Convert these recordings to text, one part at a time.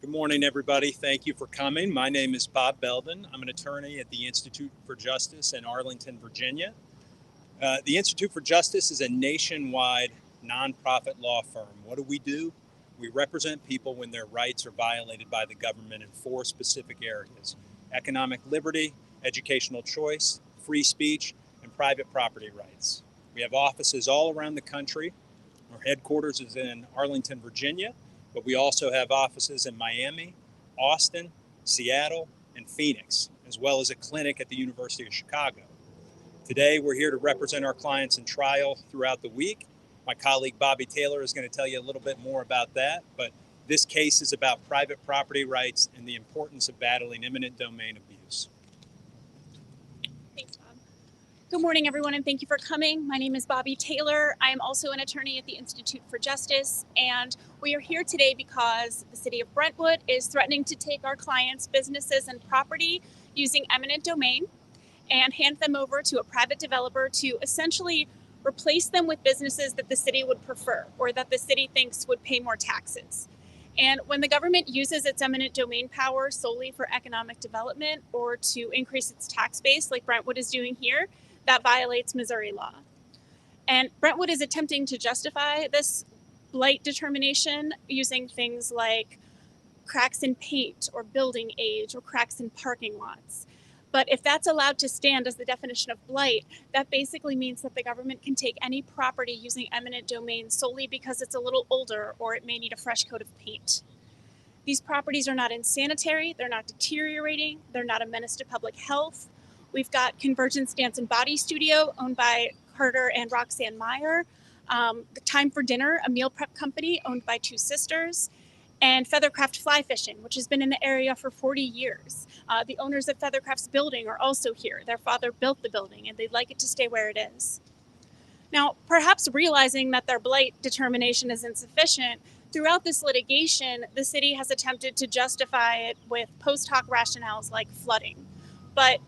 Good morning, everybody. Thank you for coming. My name is Bob Belden. I'm an attorney at the Institute for Justice in Arlington, Virginia. The Institute for Justice is a nationwide nonprofit law firm. What do? We represent people when their rights are violated by the government in four specific areas: economic liberty, educational choice, free speech, and private property rights. We have offices all around the country. Our headquarters is in Arlington, Virginia, but we also have offices in Miami, Austin, Seattle, and Phoenix, as well as a clinic at the University of Chicago. Today, we're here to represent our clients in trial throughout the week. My colleague Bobby Taylor is going to tell you a little bit more about that, but this case is about private property rights and the importance of battling eminent domain abuse. Thanks, Bob. Good morning, everyone, and thank you for coming. My name is Bobby Taylor. I am also an attorney at the Institute for Justice, and we are here today because the city of Brentwood is threatening to take our clients' businesses and property using eminent domain and hand them over to a private developer to essentially replace them with businesses that the city would prefer or that the city thinks would pay more taxes. And when the government uses its eminent domain power solely for economic development or to increase its tax base, like Brentwood is doing here, that violates Missouri law. And Brentwood is attempting to justify this blight determination using things like cracks in paint or building age or cracks in parking lots. But if that's allowed to stand as the definition of blight, that basically means that the government can take any property using eminent domain solely because it's a little older or it may need a fresh coat of paint. These properties are not insanitary, they're not deteriorating, they're not a menace to public health. We've got Convergence Dance and Body Studio, owned by Carter and Roxanne Meyer. The Time for Dinner, a meal prep company owned by two sisters. And Feathercraft Fly Fishing, which has been in the area for 40 years. The owners of Feathercraft's building are also here. Their father built the building, and they'd like it to stay where it is. Now, perhaps realizing that their blight determination is insufficient, throughout this litigation, the city has attempted to justify it with post hoc rationales like flooding. But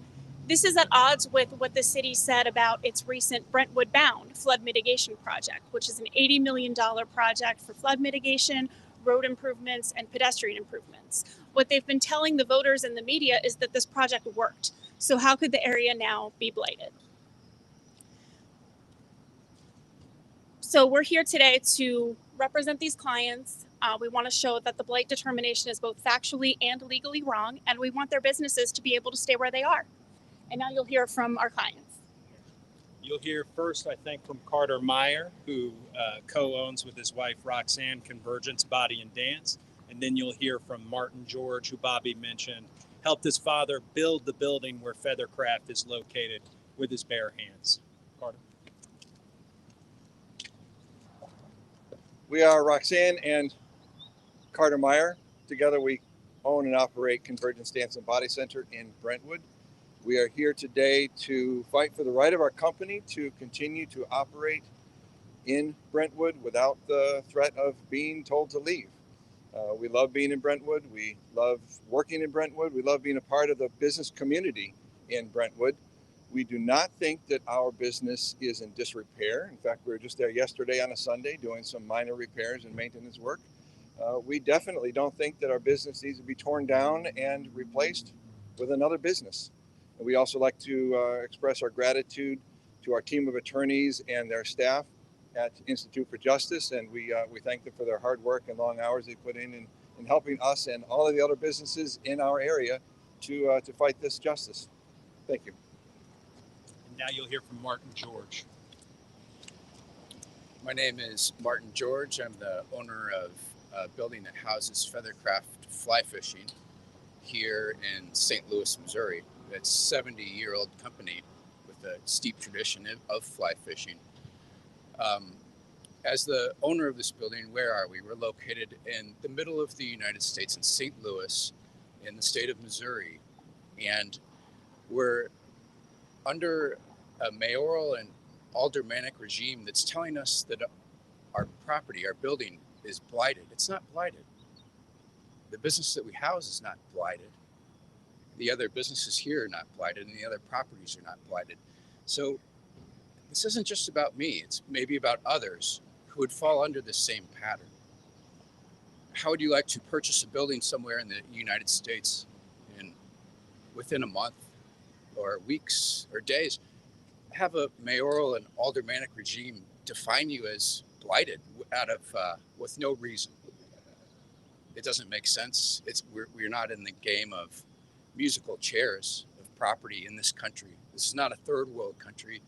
this is at odds with what the city said about its recent Brentwood Bound flood mitigation project, which is an $80 million project for flood mitigation, road improvements, and pedestrian improvements. What they've been telling the voters and the media is that this project worked. So how could the area now be blighted? So we're here today to represent these clients. We want to show that the blight determination is both factually and legally wrong, and we want their businesses to be able to stay where they are. And now you'll hear from our clients. You'll hear first, I think, from Carter Meyer, who co-owns with his wife Roxanne Convergence Body and Dance. And then you'll hear from Martin George, who Bobby mentioned, helped his father build the building where Feathercraft is located with his bare hands. Carter. We are Roxanne and Carter Meyer. Together we own and operate Convergence Dance and Body Center in Brentwood. We are here today to fight for the right of our company to continue to operate in Brentwood without the threat of being told to leave. We love being in Brentwood. We love working in Brentwood. We love being a part of the business community in Brentwood. We do not think that our business is in disrepair. In fact, we were just there yesterday on a Sunday doing some minor repairs and maintenance work. We definitely don't think that our business needs to be torn down and replaced with another business. And we also like to express our gratitude to our team of attorneys and their staff at Institute for Justice, and we thank them for their hard work and long hours they put in helping us and all of the other businesses in our area to fight this justice. Thank you. And now you'll hear from Martin George. My name is Martin George. I'm the owner of a building that houses Feathercraft Fly Fishing here in St. Louis, Missouri. It's a 70-year-old company with a steep tradition of fly fishing. As the owner of this building, where are we? We're located in the middle of the United States in St. Louis in the state of Missouri. And we're under a mayoral and aldermanic regime that's telling us that our property, our building, is blighted. It's not blighted. The business that we house is not blighted. The other businesses here are not blighted, and the other properties are not blighted. So this isn't just about me. It's maybe about others who would fall under the same pattern. how would you like to purchase a building somewhere in the United States and within a month or weeks or days have a mayoral and aldermanic regime define you as blighted with no reason? It doesn't make sense. We're not in the game of musical chairs of property in this country. This is not a third world country.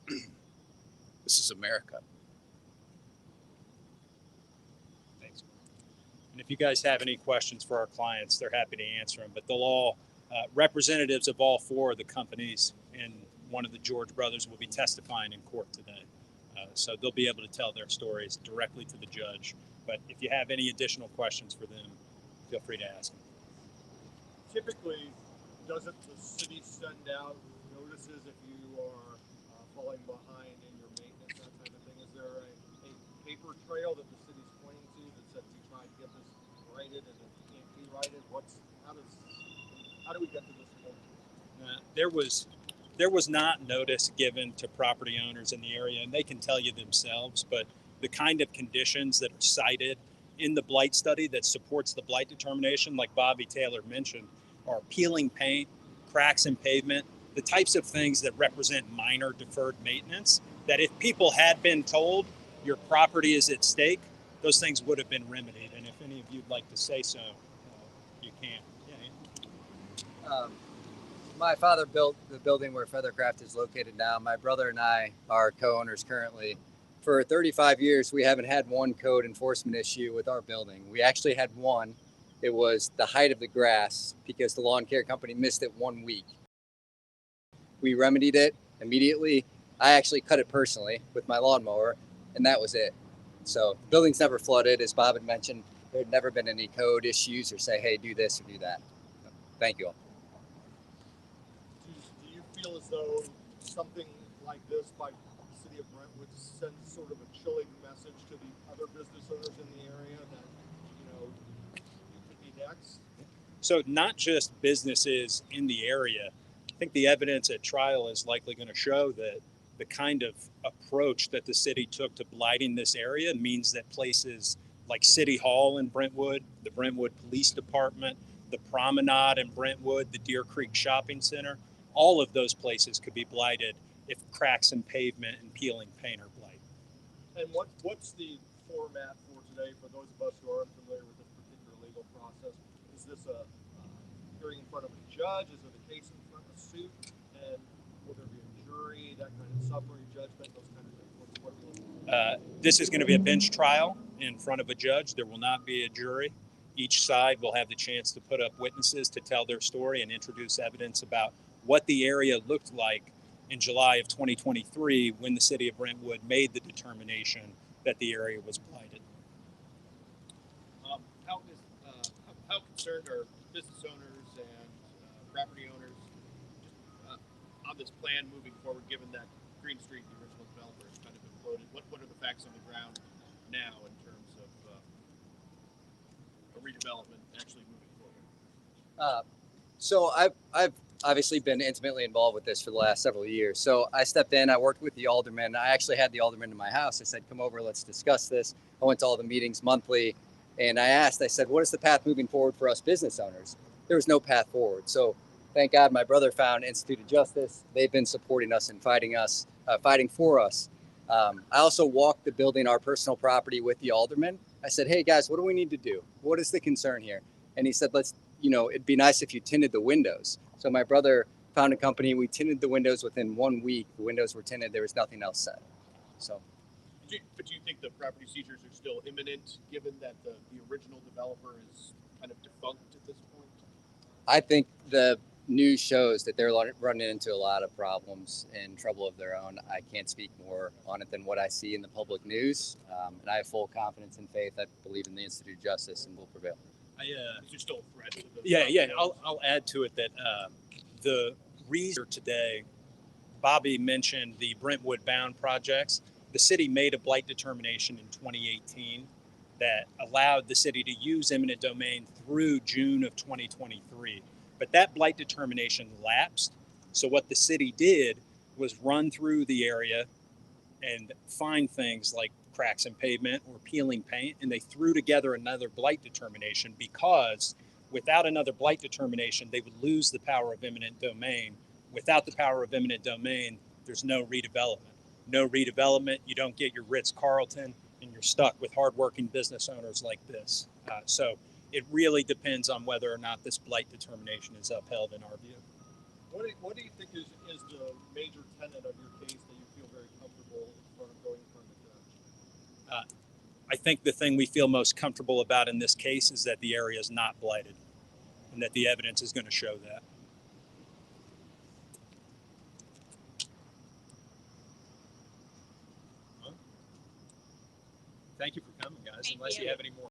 This is America. Thanks. And if you guys have any questions for our clients, they're happy to answer them. But they'll all, representatives of all four of the companies and one of the George brothers will be testifying in court today. So they'll be able to tell their stories directly to the judge. But if you have any additional questions for them, feel free to ask them. Typically, doesn't the city send out notices if you are falling behind in your maintenance, that type of thing? Is there a paper trail that the city's pointing to that says we tried to get this righted and it can't be righted? How do we get to this point? There was not notice given to property owners in the area, and they can tell you themselves, but the kind of conditions that are cited in the blight study that supports the blight determination, like Bobby Taylor mentioned, are peeling paint, cracks in pavement, the types of things that represent minor deferred maintenance, that if people had been told your property is at stake, those things would have been remedied. And if any of you'd like to say so, you can. Yeah. My father built the building where Feathercraft is located now. My brother and I are co-owners currently. For 35 years, we haven't had one code enforcement issue with our building. We actually had one. It was the height of the grass because the lawn care company missed it 1 week. We remedied it immediately. I actually cut it personally with my lawnmower, and that was it. So the building's never flooded. As Bob had mentioned, there had never been any code issues or say, hey, do this or do that. Thank you all. Do you feel as though something like this by the city of Brentwood sends sort of a chilling message to the other business owners in the area that, you could be next? So not just businesses in the area. I think the evidence at trial is likely going to show that the kind of approach that the city took to blighting this area means that places like City Hall in Brentwood, the Brentwood Police Department, the Promenade in Brentwood, the Deer Creek Shopping Center, all of those places could be blighted if cracks in pavement and peeling paint are blight. And what's the format for today for those of us who are unfamiliar with this particular legal process? Is this a hearing in front of a judge? Is it a case in front of a suit? And will there be a jury, that kind of summary judgment, those kind of things? What are we looking at? This is going to be a bench trial in front of a judge. There will not be a jury. Each side will have the chance to put up witnesses to tell their story and introduce evidence about what the area looked like in July of 2023 when the city of Brentwood made the determination that the area was blighted. How concerned are business owners and property owners on this plan moving forward, given that Green Street, the original developer, has kind of imploded? What are the facts on the ground now in terms of a redevelopment actually moving forward? So I've obviously been intimately involved with this for the last several years. So I stepped in, I worked with the alderman. I actually had the alderman in my house. I said, come over, let's discuss this. I went to all the meetings monthly and I said, what is the path moving forward for us business owners? There was no path forward. So thank God my brother found Institute of Justice. They've been supporting us and fighting for us. I also walked the building, our personal property, with the alderman. I said, hey guys, what do we need to do? What is the concern here? And he said, it'd be nice if you tinted the windows. So my brother found a company. We tinted the windows within 1 week. The windows were tinted. There was nothing else said. So. But do you think the property seizures are still imminent, given that the original developer is kind of defunct at this point? I think the news shows that they're running into a lot of problems and trouble of their own. I can't speak more on it than what I see in the public news. And I have full confidence and faith. I believe in the Institute of Justice and will prevail. Is there still a threat to those? Yeah. I'll add to it that the reason today, Bobby mentioned the Brentwood bound projects. The city made a blight determination in 2018 that allowed the city to use eminent domain through June of 2023. But that blight determination lapsed. So what the city did was run through the area and find things like cracks in pavement or peeling paint, and they threw together another blight determination because without another blight determination, they would lose the power of eminent domain. Without the power of eminent domain, there's no redevelopment. No redevelopment, you don't get your Ritz-Carlton, and you're stuck with hardworking business owners like this. So it really depends on whether or not this blight determination is upheld in our view. What do you think is the major tenet of your case that you feel very comfortable in front of going in front of the judge? I think the thing we feel most comfortable about in this case is that the area is not blighted and that the evidence is going to show that. Thank you for coming, guys. Thank Unless you you. have any more